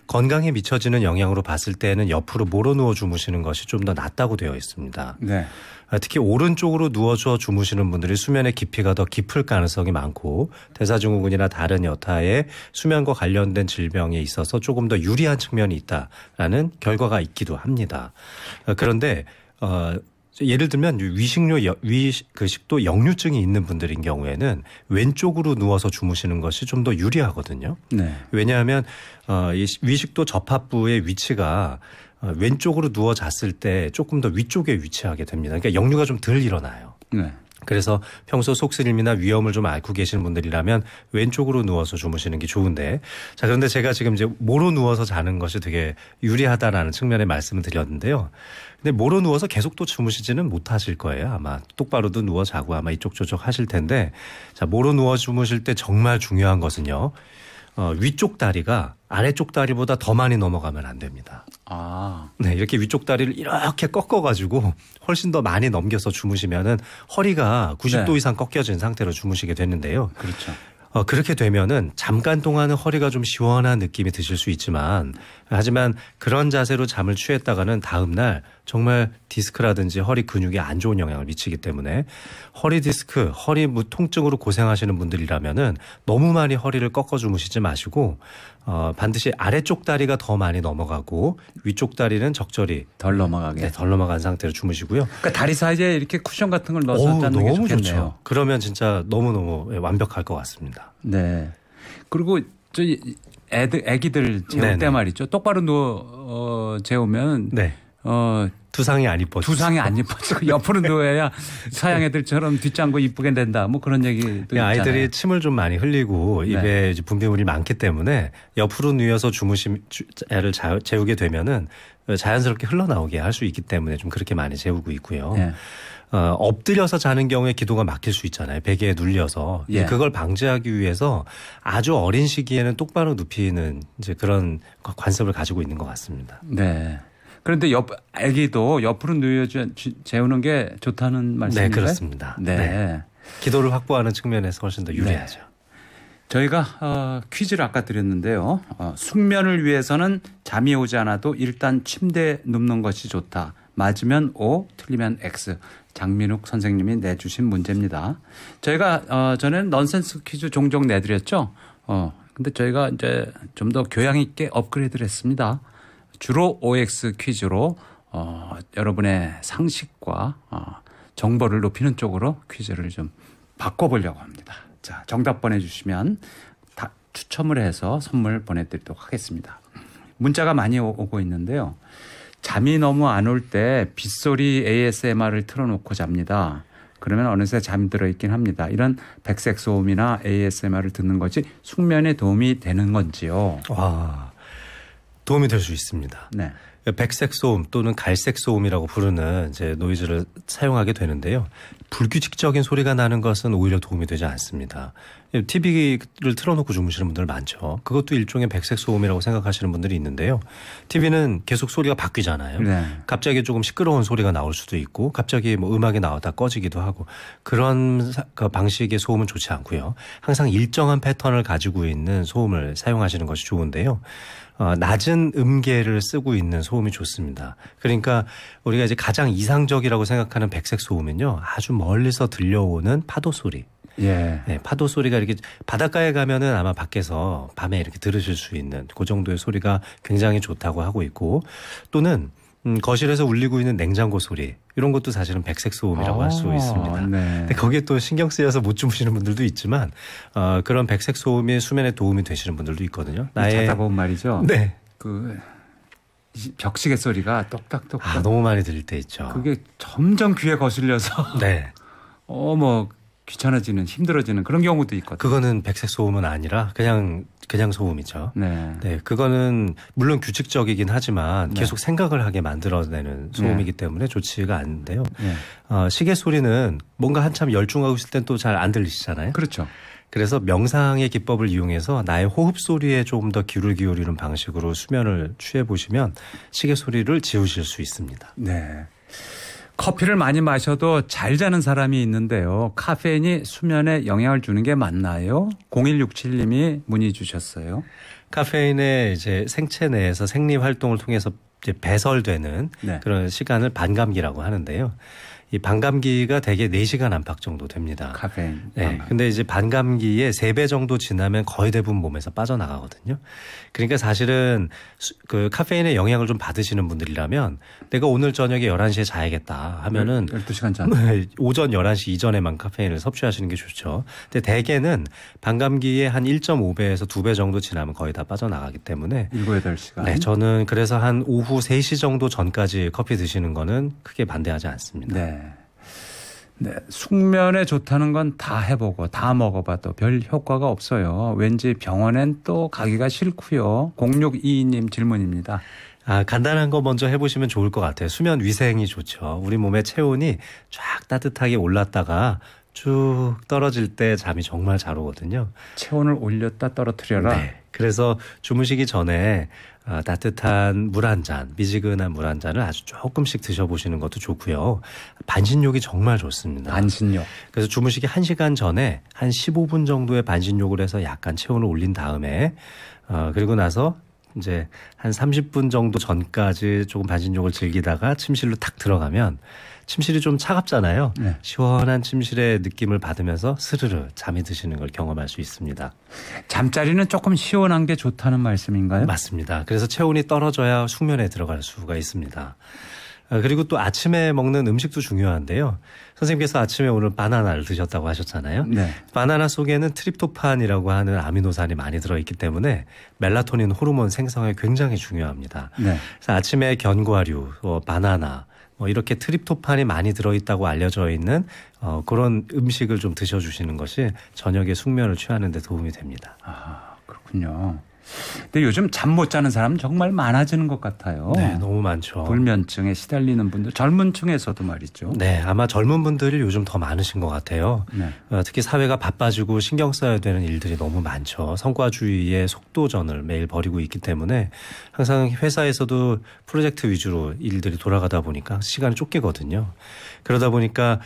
건강에 미쳐지는 영향으로 봤을 때는 옆으로 몰아 누워 주무시는 것이 좀 더 낫다고 되어 있습니다.
네.
특히 오른쪽으로 누워서 주무시는 분들이 수면의 깊이가 더 깊을 가능성이 많고 대사증후군이나 다른 여타의 수면과 관련된 질병에 있어서 조금 더 유리한 측면이 있다라는 결과가 있기도 합니다. 그런데 예를 들면 식도 역류증이 있는 분들인 경우에는 왼쪽으로 누워서 주무시는 것이 좀 더 유리하거든요.
네.
왜냐하면 이 위식도 접합부의 위치가 왼쪽으로 누워 잤을 때 조금 더 위쪽에 위치하게 됩니다. 그러니까 역류가 좀 덜 일어나요.
네.
그래서 평소 속쓰림이나 위험을 좀 앓고 계시는 분들이라면 왼쪽으로 누워서 주무시는 게 좋은데, 자, 그런데 제가 지금 이제 모로 누워서 자는 것이 되게 유리하다라는 측면에 말씀을 드렸는데요. 근데 모로 누워서 계속 또 주무시지는 못하실 거예요. 아마 똑바로도 누워 자고 아마 이쪽 저쪽 하실 텐데, 자, 모로 누워 주무실 때 정말 중요한 것은요. 위쪽 다리가 아래쪽 다리보다 더 많이 넘어가면 안 됩니다.
아.
네, 이렇게 위쪽 다리를 이렇게 꺾어가지고 훨씬 더 많이 넘겨서 주무시면은 허리가 90도
네.
이상 꺾여진 상태로 주무시게 되는데요.
그렇죠.
그렇게 되면은 잠깐 동안은 허리가 좀 시원한 느낌이 드실 수 있지만, 하지만 그런 자세로 잠을 취했다가는 다음날 정말 디스크라든지 허리 근육에 안 좋은 영향을 미치기 때문에 허리 디스크, 허리 통증으로 고생하시는 분들이라면은 너무 많이 허리를 꺾어 주무시지 마시고 반드시 아래쪽 다리가 더 많이 넘어가고 위쪽 다리는 적절히
덜 넘어가게.
네, 덜 넘어간 상태로 주무시고요.
그러니까 다리 사이에 이렇게 쿠션 같은 걸 넣어서 자는 게
너무
좋겠네요.
좋죠. 그러면 진짜 너무너무 완벽할 것 같습니다.
네. 그리고 애기들 재울
네네.
때 말이죠. 똑바로 누워 재우면
네. 두상이 안 이뻐지죠.
두상이 안 이뻐지고 옆으로 누워야 서양 애들처럼 뒷장구 이쁘게 된다. 뭐 그런 얘기도 있잖아요.
아이들이 침을 좀 많이 흘리고 입에
네.
이제 분비물이 많기 때문에 옆으로 누워서 애를 재우게 되면은 자연스럽게 흘러나오게 할 수 있기 때문에 좀 그렇게 많이 재우고 있고요.
네.
엎드려서 자는 경우에 기도가 막힐 수 있잖아요. 베개에 눌려서.
예.
그걸 방지하기 위해서 아주 어린 시기에는 똑바로 눕히는 이제 그런 관습을 가지고 있는 것 같습니다.
네. 그런데 아기도 옆으로 누워 재우는 게 좋다는 말씀인가요?
네, 그렇습니다.
네.
네. 기도를 확보하는 측면에서 훨씬 더 유리하죠.
네. 저희가 퀴즈를 아까 드렸는데요. 숙면을 위해서는 잠이 오지 않아도 일단 침대에 눕는 것이 좋다. 맞으면 O, 틀리면 X. 장민욱 선생님이 내주신 문제입니다. 저희가 전에는 넌센스 퀴즈 종종 내드렸죠. 근데 저희가 이제 좀 더 교양 있게 업그레이드를 했습니다. 주로 OX 퀴즈로 여러분의 상식과 정보를 높이는 쪽으로 퀴즈를 좀 바꿔보려고 합니다. 자, 정답 보내주시면 다 추첨을 해서 선물 보내드리도록 하겠습니다. 문자가 많이 오고 있는데요. 잠이 너무 안 올 때 빗소리 ASMR을 틀어놓고 잡니다. 그러면 어느새 잠이 들어 있긴 합니다. 이런 백색 소음이나 ASMR을 듣는 것이 숙면에 도움이 되는 건지요?
와, 도움이 될 수 있습니다.
네.
백색 소음 또는 갈색 소음이라고 부르는 이제 노이즈를 사용하게 되는데요. 불규칙적인 소리가 나는 것은 오히려 도움이 되지 않습니다. TV를 틀어놓고 주무시는 분들 많죠. 그것도 일종의 백색 소음이라고 생각하시는 분들이 있는데요. TV는 계속 소리가 바뀌잖아요.
네.
갑자기 조금 시끄러운 소리가 나올 수도 있고 갑자기 뭐 음악이 나오다 꺼지기도 하고 그런 그 방식의 소음은 좋지 않고요. 항상 일정한 패턴을 가지고 있는 소음을 사용하시는 것이 좋은데요. 낮은 음계를 쓰고 있는 소음이 좋습니다. 그러니까 우리가 이제 가장 이상적이라고 생각하는 백색 소음은요. 아주 멀리서 들려오는 파도 소리.
예.
네, 파도 소리가 이렇게 바닷가에 가면은 아마 밖에서 밤에 이렇게 들으실 수 있는 그 정도의 소리가 굉장히 좋다고 하고 있고 또는 거실에서 울리고 있는 냉장고 소리 이런 것도 사실은 백색 소음이라고 할 수 있습니다.
네.
근데 거기에 또 신경 쓰여서 못 주무시는 분들도 있지만 그런 백색 소음이 수면에 도움이 되시는 분들도 있거든요.
자다 보면 말이죠.
네.
그 벽시계 소리가 똑딱똑딱.
너무 많이 들릴 때 있죠.
그게 점점 귀에 거슬려서
네.
뭐 귀찮아지는 힘들어지는 그런 경우도 있거든요.
그거는 백색 소음은 아니라 그냥 소음이죠.
네.
네, 그거는 물론 규칙적이긴 하지만
네.
계속 생각을 하게 만들어내는 소음이기 때문에 좋지가 않은데요.
네.
시계 소리는 뭔가 한참 열중하고 있을 땐 또 잘 안 들리시잖아요.
그렇죠.
그래서 명상의 기법을 이용해서 나의 호흡 소리에 조금 더 귀를 기울이는 방식으로 수면을 취해 보시면 시계 소리를 지우실 수 있습니다.
네. 커피를 많이 마셔도 잘 자는 사람이 있는데요. 카페인이 수면에 영향을 주는 게 맞나요? 0167님이 문의 주셨어요.
카페인의 이제 생체 내에서 생리 활동을 통해서 이제 배설되는
네.
그런 시간을 반감기라고 하는데요. 이 반감기가 대개 4시간 안팎 정도 됩니다.
카페인.
네. 근데 이제 반감기에 3배 정도 지나면 거의 대부분 몸에서 빠져나가거든요. 그러니까 사실은 그 카페인의 영향을 좀 받으시는 분들이라면 내가 오늘 저녁에 11시에 자야겠다 하면은
12시간 자.
오전 11시 이전에만 카페인을 섭취하시는 게 좋죠. 근데 대개는 반감기에 한 1.5배에서 2배 정도 지나면 거의 다 빠져나가기 때문에
7, 8시간.
네, 저는 그래서 한 오후 3시 정도 전까지 커피 드시는 거는 크게 반대하지 않습니다.
네. 네. 숙면에 좋다는 건 다 해보고 다 먹어봐도 별 효과가 없어요. 왠지 병원엔 또 가기가 싫고요. 0622님 질문입니다.
간단한 거 먼저 해보시면 좋을 것 같아요. 수면 위생이 좋죠. 우리 몸의 체온이 쫙 따뜻하게 올랐다가 쭉 떨어질 때 잠이 정말 잘 오거든요.
체온을 올렸다 떨어뜨려라.
네. 그래서 주무시기 전에 따뜻한 물 한 잔, 미지근한 물 한 잔을 아주 조금씩 드셔보시는 것도 좋고요. 반신욕이 정말 좋습니다.
반신욕.
그래서 주무시기 1시간 전에 한 15분 정도의 반신욕을 해서 약간 체온을 올린 다음에 그리고 나서 이제 한 30분 정도 전까지 조금 반신욕을 즐기다가 침실로 탁 들어가면 침실이 좀 차갑잖아요.
네.
시원한 침실의 느낌을 받으면서 스르르 잠이 드시는 걸 경험할 수 있습니다.
잠자리는 조금 시원한 게 좋다는 말씀인가요?
맞습니다. 그래서 체온이 떨어져야 숙면에 들어갈 수가 있습니다. 그리고 또 아침에 먹는 음식도 중요한데요. 선생님께서 아침에 오늘 바나나를 드셨다고 하셨잖아요.
네.
바나나 속에는 트립토판이라고 하는 아미노산이 많이 들어있기 때문에 멜라토닌 호르몬 생성에 굉장히 중요합니다.
네.
그래서 아침에 견과류, 바나나 이렇게 트립토판이 많이 들어있다고 알려져 있는 그런 음식을 좀 드셔주시는 것이 저녁에 숙면을 취하는 데 도움이 됩니다.
그렇군요. 근데 요즘 잠 못 자는 사람 정말 많아지는 것 같아요.
네, 너무 많죠.
불면증에 시달리는 분들, 젊은 층에서도 말이죠.
네, 아마 젊은 분들이 요즘 더 많으신 것 같아요.
네.
특히 사회가 바빠지고 신경 써야 되는 일들이 너무 많죠. 성과주의의 속도전을 매일 벌이고 있기 때문에 항상 회사에서도 프로젝트 위주로 일들이 돌아가다 보니까 시간이 쫓기거든요. 그러다 보니까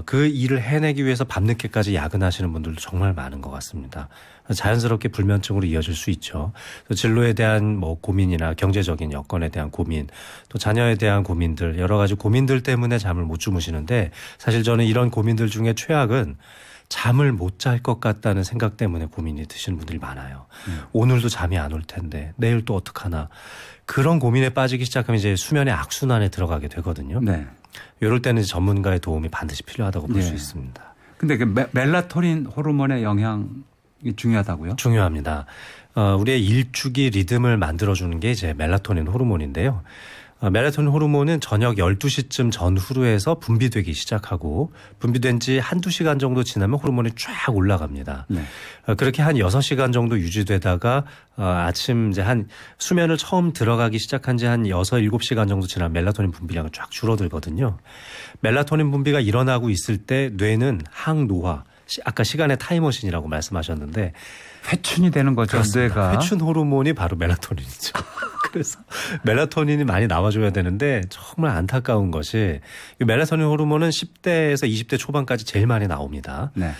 그 일을 해내기 위해서 밤늦게까지 야근하시는 분들도 정말 많은 것 같습니다. 자연스럽게 불면증으로 이어질 수 있죠. 진로에 대한 고민이나 경제적인 여건에 대한 고민, 또 자녀에 대한 고민들, 여러 가지 고민들 때문에 잠을 못 주무시는데 사실 저는 이런 고민들 중에 최악은 잠을 못 잘 것 같다는 생각 때문에 고민이 드시는 분들이 많아요. 오늘도 잠이 안 올 텐데 내일 또 어떡하나. 그런 고민에 빠지기 시작하면 이제 수면의 악순환에 들어가게 되거든요.
네.
이럴 때는 전문가의 도움이 반드시 필요하다고 볼 수 있습니다.
근데 그 멜라토닌 호르몬의 영향이 중요하다고요?
중요합니다. 우리의 일주기 리듬을 만들어주는 게 이제 멜라토닌 호르몬인데요. 멜라토닌 호르몬은 저녁 12시쯤 전후로 해서 분비되기 시작하고 분비된 지 한두 시간 정도 지나면 호르몬이 쫙 올라갑니다.
네.
그렇게 한 6시간 정도 유지되다가 아침 이제 한 수면을 처음 들어가기 시작한 지 한 6, 7시간 정도 지나면 멜라토닌 분비량이 쫙 줄어들거든요. 멜라토닌 분비가 일어나고 있을 때 뇌는 항노화, 아까 시간의 타임머신이라고 말씀하셨는데
회춘이 되는 거죠.
그렇습니다.
뇌가.
회춘 호르몬이 바로 멜라토닌이죠. 그래서 멜라토닌이 많이 나와줘야 되는데 정말 안타까운 것이 이 멜라토닌 호르몬은 10대에서 20대 초반까지 제일 많이 나옵니다.
네.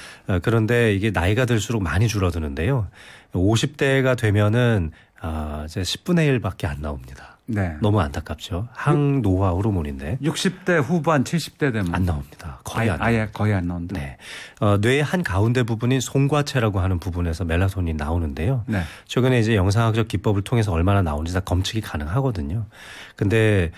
그런데 이게 나이가 들수록 많이 줄어드는데요. 50대가 되면은 이제 10분의 1밖에 안 나옵니다.
네.
너무 안타깝죠. 항노화 호르몬인데
60대 후반 70대 되면
안 나옵니다. 거의 안 나옵니다.
아예 거의 안 나온다.
네. 뇌의 한 가운데 부분인 송과체라고 하는 부분에서 멜라토닌이 나오는데요.
네.
최근에 이제 영상학적 기법을 통해서 얼마나 나오는지 다 검측이 가능하거든요. 근데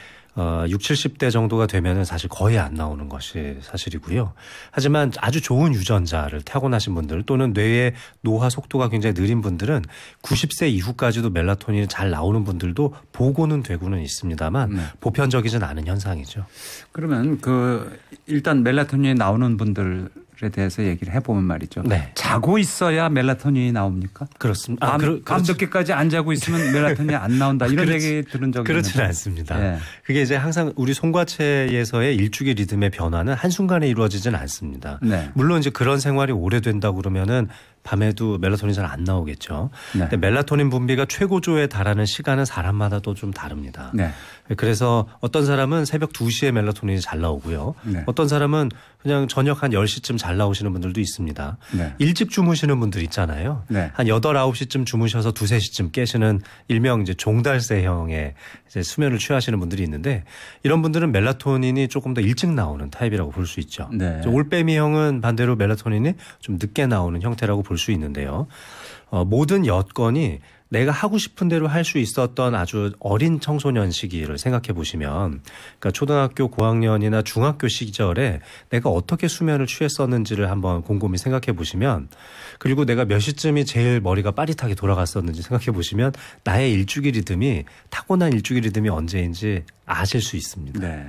60, 70대 정도가 되면은 사실 거의 안 나오는 것이 사실이고요. 하지만 아주 좋은 유전자를 타고나신 분들 또는 뇌의 노화 속도가 굉장히 느린 분들은 90세 이후까지도 멜라토닌이 잘 나오는 분들도 보고는 되고는 있습니다만 보편적이진 않은 현상이죠.
그러면 일단 멜라토닌이 나오는 분들에 대해서 얘기를 해보면 말이죠.
네.
자고 있어야 멜라토닌이 나옵니까?
그렇습니다.
밤 늦게까지 안 자고 있으면 멜라토닌이 안 나온다. 이런 얘기 들은 적이
그렇지는
있는데.
않습니다.
예.
그게 이제 항상 우리 송과체에서의 일주기 리듬의 변화는 한순간에 이루어지진 않습니다.
네.
물론 이제 그런 생활이 오래된다고 그러면은 밤에도 멜라토닌이 잘 안 나오겠죠.
네.
근데 멜라토닌 분비가 최고조에 달하는 시간은 사람마다 또 좀 다릅니다.
네.
그래서 어떤 사람은 새벽 2시에 멜라토닌이 잘 나오고요.
네.
어떤 사람은 그냥 저녁 한 10시쯤 잘 나오시는 분들도 있습니다.
네.
일찍 주무시는 분들 있잖아요.
네.
한 8, 9시쯤 주무셔서 2, 3시쯤 깨시는 일명 이제 종달새형의 이제 수면을 취하시는 분들이 있는데 이런 분들은 멜라토닌이 조금 더 일찍 나오는 타입이라고 볼 수 있죠.
네.
올빼미형은 반대로 멜라토닌이 좀 늦게 나오는 형태라고 볼 수 있는데요. 모든 여건이 내가 하고 싶은 대로 할 수 있었던 아주 어린 청소년 시기를 생각해 보시면 그러니까 초등학교 고학년이나 중학교 시절에 내가 어떻게 수면을 취했었는지를 한번 곰곰이 생각해 보시면 그리고 내가 몇 시쯤이 제일 머리가 빠릿하게 돌아갔었는지 생각해 보시면 나의 일주기 리듬이 타고난 일주기 리듬이 언제인지 아실 수 있습니다.
네.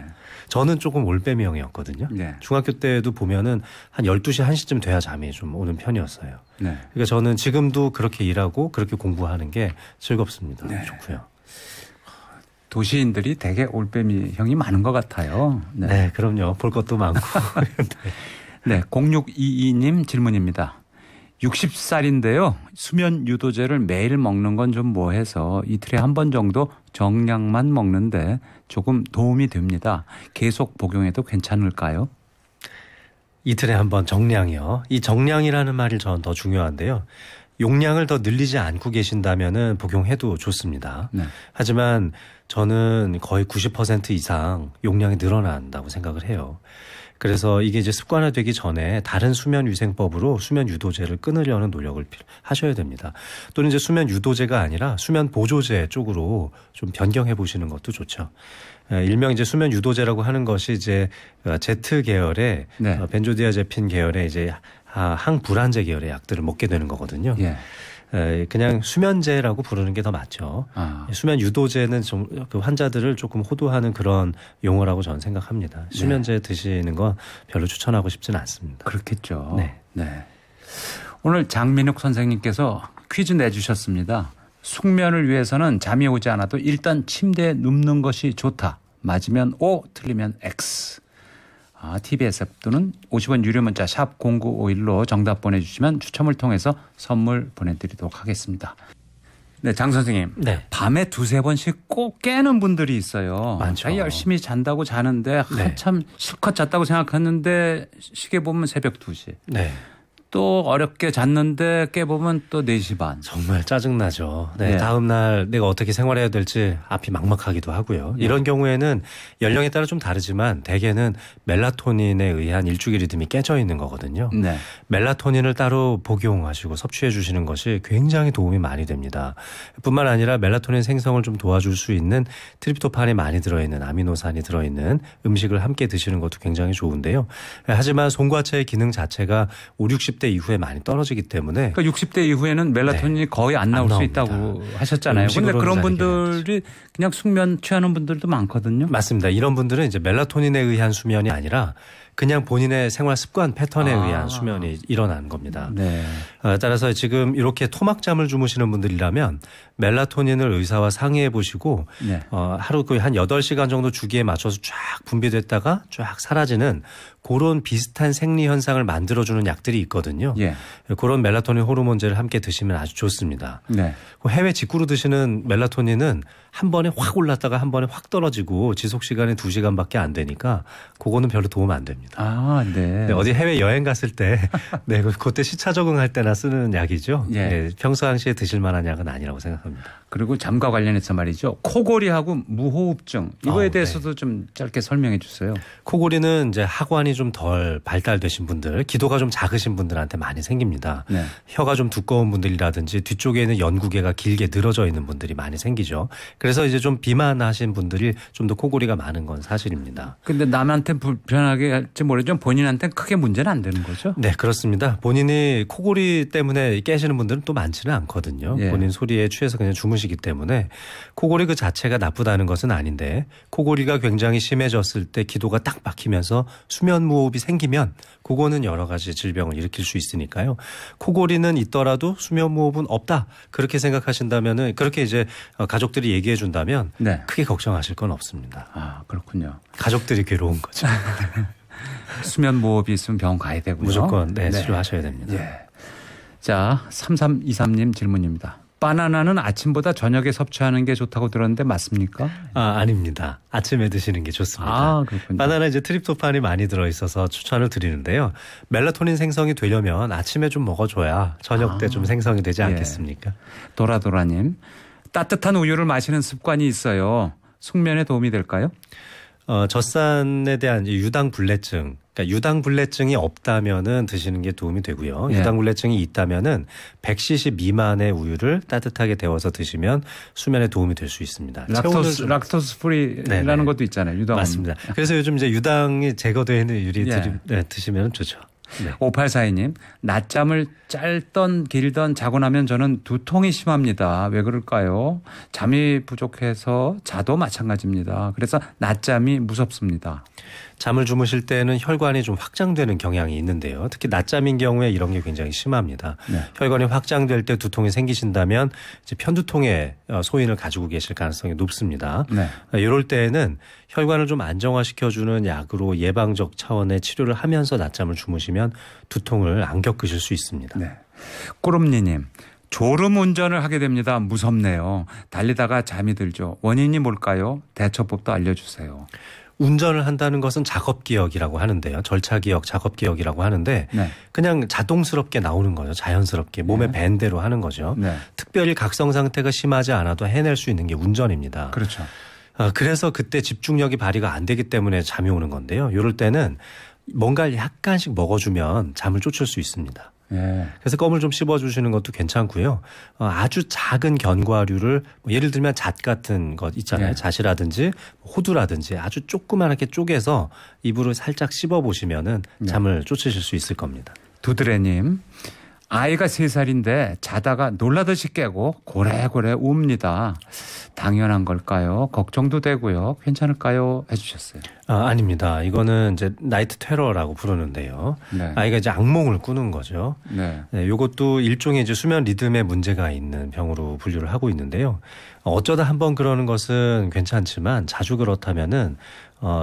저는 조금 올빼미형이었거든요.
네.
중학교 때도 보면은 한 12시, 1시쯤 돼야 잠이 좀 오는 편이었어요.
네.
그러니까 저는 지금도 그렇게 일하고 그렇게 공부하는 게 즐겁습니다.
네.
좋고요.
도시인들이 되게 올빼미 형이 많은 것 같아요.
네,
네.
그럼요. 볼 것도 많고.
네. 0622님 질문입니다. 60살인데요. 수면 유도제를 매일 먹는 건 좀 뭐해서 이틀에 한 번 정도 정량만 먹는데 조금 도움이 됩니다. 계속 복용해도 괜찮을까요?
이틀에 한 번 정량이요. 이 정량이라는 말이 저는 더 중요한데요. 용량을 더 늘리지 않고 계신다면은 복용해도 좋습니다.
네.
하지만 저는 거의 90% 이상 용량이 늘어난다고 생각을 해요. 그래서 이게 이제 습관화되기 전에 다른 수면 위생법으로 수면 유도제를 끊으려는 노력을 하셔야 됩니다. 또는 이제 수면 유도제가 아니라 수면 보조제 쪽으로 좀 변경해 보시는 것도 좋죠. 일명 이제 수면 유도제라고 하는 것이 이제 제트 계열의
네.
벤조디아제핀 계열의 이제 항불안제 계열의 약들을 먹게 되는 거거든요.
예.
그냥 수면제라고 부르는 게 더 맞죠. 수면 유도제는 좀 그 환자들을 조금 호도하는 그런 용어라고 저는 생각합니다. 수면제 드시는 건 별로 추천하고 싶지는 않습니다.
그렇겠죠.
네.
네. 오늘 장민욱 선생님께서 퀴즈 내주셨습니다. 숙면을 위해서는 잠이 오지 않아도 일단 침대에 눕는 것이 좋다. 맞으면 O, 틀리면 X. TBS 앱 또는 50원 유료 문자 샵 0951로 정답 보내주시면 추첨을 통해서 선물 보내드리도록 하겠습니다. 네, 장 선생님.
네.
밤에 두세 번씩 꼭 깨는 분들이 있어요.
많죠.
열심히 잔다고 자는데 한참 실컷 잤다고 생각했는데 시계 보면 새벽 2시.
네.
또 어렵게 잤는데 깨보면 또 4시 반.
정말 짜증나죠. 네.
네.
다음 날 내가 어떻게 생활해야 될지 앞이 막막하기도 하고요. 이런 경우에는 연령에 따라 좀 다르지만 대개는 멜라토닌에 의한 일주기 리듬이 깨져 있는 거거든요.
네.
멜라토닌을 따로 복용하시고 섭취해 주시는 것이 굉장히 도움이 많이 됩니다. 뿐만 아니라 멜라토닌 생성을 좀 도와줄 수 있는 트립토판이 많이 들어있는 아미노산이 들어있는 음식을 함께 드시는 것도 굉장히 좋은데요. 하지만 송과체의 기능 자체가 50, 60대 60대 이후에 많이 떨어지기 때문에
그러니까 60대 이후에는 멜라토닌이 거의 안 나올 수 있다고 하셨잖아요. 그런데 그런 분들이 그냥 숙면 취하는 분들도 많거든요.
맞습니다. 이런 분들은 이제 멜라토닌에 의한 수면이 아니라 그냥 본인의 생활 습관 패턴에 의한 수면이 일어나는 겁니다.
네.
따라서 지금 이렇게 토막잠을 주무시는 분들이라면 멜라토닌을 의사와 상의해 보시고
네.
하루 거의 한 8시간 정도 주기에 맞춰서 쫙 분비됐다가 쫙 사라지는 그런 비슷한 생리 현상을 만들어주는 약들이 있거든요.
예.
그런 멜라토닌 호르몬제를 함께 드시면 아주 좋습니다.
네.
해외 직구로 드시는 멜라토닌은 한 번에 확 올랐다가 한 번에 확 떨어지고 지속 시간이 2시간밖에 안 되니까 그거는 별로 도움 안 됩니다.
아, 네.
네, 어디 해외 여행 갔을 때 네, 그때 시차 적응할 때나 쓰는 약이죠.
예.
네, 평상시에 드실 만한 약은 아니라고 생각합니다.
그리고 잠과 관련해서 말이죠. 코골이하고 무호흡증 이거에
네.
대해서도 좀 짧게 설명해 주세요.
코골이는 이제 하관이 좀 덜 발달되신 분들, 기도가 좀 작으신 분들한테 많이 생깁니다.
네.
혀가 좀 두꺼운 분들이라든지 뒤쪽에 있는 연구개가 길게 늘어져 있는 분들이 많이 생기죠. 그래서 이제 좀 비만하신 분들이 좀 더 코골이가 많은 건 사실입니다.
근데 남한테 불편하게 할지 모르지만 본인한테는 크게 문제는 안 되는 거죠?
네, 그렇습니다. 본인이 코골이 때문에 깨시는 분들은 또 많지는 않거든요.
예.
본인 소리에 취해서 그냥 주무시기 때문에 코골이 그 자체가 나쁘다는 것은 아닌데 코골이가 굉장히 심해졌을 때 기도가 딱 막히면서 수면 무호흡이 생기면 그거는 여러 가지 질병을 일으킬 수 있으니까요. 코골이는 있더라도 수면 무호흡은 없다. 그렇게 생각하신다면은 그렇게 이제 가족들이 얘기해 준다면
네.
크게 걱정하실 건 없습니다.
아, 그렇군요.
가족들이 괴로운 거죠.
수면 무호흡이 있으면 병원 가야 되고요.
무조건 네, 치료하셔야 됩니다.
예. 자, 3323님 질문입니다. 바나나는 아침보다 저녁에 섭취하는 게 좋다고 들었는데 맞습니까?
아닙니다. 아침에 드시는 게 좋습니다.
아, 그렇군요.
바나나 이제 트립토판이 많이 들어있어서 추천을 드리는데요. 멜라토닌 생성이 되려면 아침에 좀 먹어줘야 저녁 때 좀 생성이 되지 않겠습니까?
예. 도라도라님, 따뜻한 우유를 마시는 습관이 있어요. 숙면에 도움이 될까요?
젖산에 대한 유당불내증, 그러니까 유당불내증이 없다면은 드시는 게 도움이 되고요.
예.
유당불내증이 있다면은 100cc 미만의 우유를 따뜻하게 데워서 드시면 수면에 도움이 될 수 있습니다.
락토스 프리라는
네네.
것도 있잖아요. 유당.
맞습니다. 그래서 요즘 이제 유당이 제거되어 있는 우유를
예.
드시면 좋죠. 네.
5842님, 낮잠을 짧던 길던 자고 나면 저는 두통이 심합니다. 왜 그럴까요? 잠이 부족해서 자도 마찬가지입니다. 그래서 낮잠이 무섭습니다.
잠을 주무실 때는 혈관이 좀 확장되는 경향이 있는데요. 특히 낮잠인 경우에 이런 게 굉장히 심합니다.
네.
혈관이 확장될 때 두통이 생기신다면 이제 편두통의 소인을 가지고 계실 가능성이 높습니다.
네.
이럴 때에는 혈관을 좀 안정화시켜주는 약으로 예방적 차원의 치료를 하면서 낮잠을 주무시면 두통을 안 겪으실 수 있습니다.
네. 꾸름니님, 졸음 운전을 하게 됩니다. 무섭네요. 달리다가 잠이 들죠. 원인이 뭘까요? 대처법도 알려주세요.
운전을 한다는 것은 작업기억이라고 하는데요. 절차기억, 작업기억이라고 하는데
네.
그냥 자동스럽게 나오는 거죠. 자연스럽게 몸에 밴 대로 하는 거죠.
네.
특별히 각성 상태가 심하지 않아도 해낼 수 있는 게 운전입니다.
그렇죠.
그래서 그때 집중력이 발휘가 안 되기 때문에 잠이 오는 건데요. 이럴 때는 뭔가를 약간씩 먹어주면 잠을 쫓을 수 있습니다.
예.
그래서 껌을 좀 씹어주시는 것도 괜찮고요. 아주 작은 견과류를 예를 들면 잣 같은 것 있잖아요.
네.
잣이라든지 호두라든지 아주 조그맣게 쪼개서 입으로 살짝 씹어보시면은
네.
잠을 쫓으실 수 있을 겁니다.
두드레님, 아이가 3살인데 자다가 놀라듯이 깨고 고래고래 웁니다. 당연한 걸까요? 걱정도 되고요. 괜찮을까요? 해주셨어요.
아닙니다. 이거는 이제 나이트 테러라고 부르는데요.
네.
아이가 이제 악몽을 꾸는 거죠.
네.
네, 이것도 일종의 이제 수면 리듬에 문제가 있는 병으로 분류를 하고 있는데요. 어쩌다 한번 그러는 것은 괜찮지만 자주 그렇다면은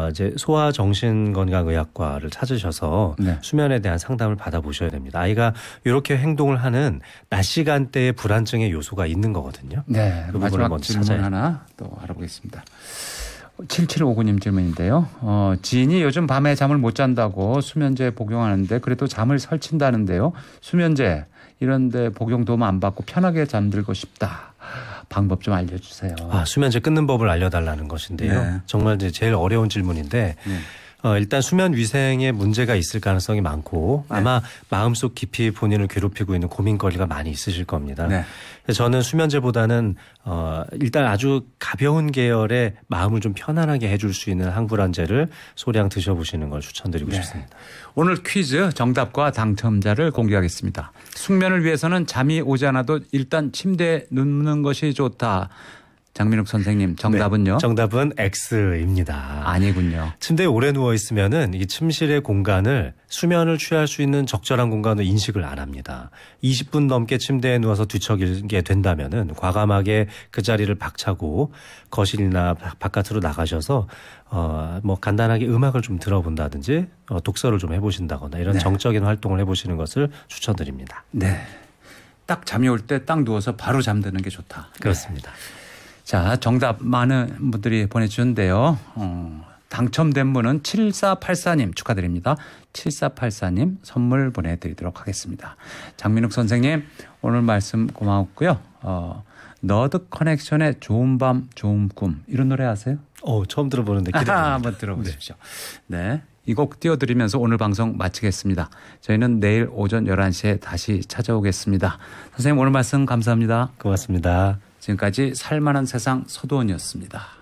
이제 소아정신건강의학과를 찾으셔서
네.
수면에 대한 상담을 받아보셔야 됩니다. 아이가 이렇게 행동을 하는 낮 시간대의 불안증의 요소가 있는 거거든요.
네.
그 부분을
마지막
먼저
질문
찾아야
하나 또 알아보겠습니다. 7759님 질문인데요. 지인이 요즘 밤에 잠을 못 잔다고 수면제 복용하는데 그래도 잠을 설친다는데요. 수면제 이런데 복용 도움 안 받고 편하게 잠들고 싶다. 방법 좀 알려주세요.
수면제 끊는 법을 알려달라는 것인데요.
네.
정말 이제 제일 어려운 질문인데 일단 수면 위생에 문제가 있을 가능성이 많고
네.
아마 마음속 깊이 본인을 괴롭히고 있는 고민거리가 많이 있으실 겁니다.
네.
그래서 저는 수면제보다는 일단 아주 가벼운 계열의 마음을 좀 편안하게 해줄 수 있는 항불안제를 소량 드셔보시는 걸 추천드리고 싶습니다.
오늘 퀴즈 정답과 당첨자를 공개하겠습니다. 숙면을 위해서는 잠이 오지 않아도 일단 침대에 눕는 것이 좋다. 장민욱 선생님 정답은요?
네, 정답은 X입니다.
아니군요.
침대에 오래 누워 있으면은 이 침실의 공간을 수면을 취할 수 있는 적절한 공간으로 인식을 안 합니다. 20분 넘게 침대에 누워서 뒤척이게 된다면은 과감하게 그 자리를 박차고 거실이나 바깥으로 나가셔서 뭐 간단하게 음악을 좀 들어본다든지 독서를 좀 해보신다거나 이런
네.
정적인 활동을 해보시는 것을 추천드립니다.
네. 딱 잠이 올 때 딱 누워서 바로 잠드는 게 좋다.
그렇습니다.
자, 정답 많은 분들이 보내주셨는데요. 당첨된 분은 7484님 축하드립니다. 7484님 선물 보내드리도록 하겠습니다. 장민욱 선생님 오늘 말씀 고마웠고요. 너드 커넥션의 좋은 밤 좋은 꿈 이런 노래 아세요?
처음 들어보는데 기대됩니다.
한번 들어보십시오. 네. 이 곡 띄워드리면서 오늘 방송 마치겠습니다. 저희는 내일 오전 11시에 다시 찾아오겠습니다. 선생님 오늘 말씀 감사합니다.
고맙습니다.
지금까지 살만한 세상 서도원이었습니다.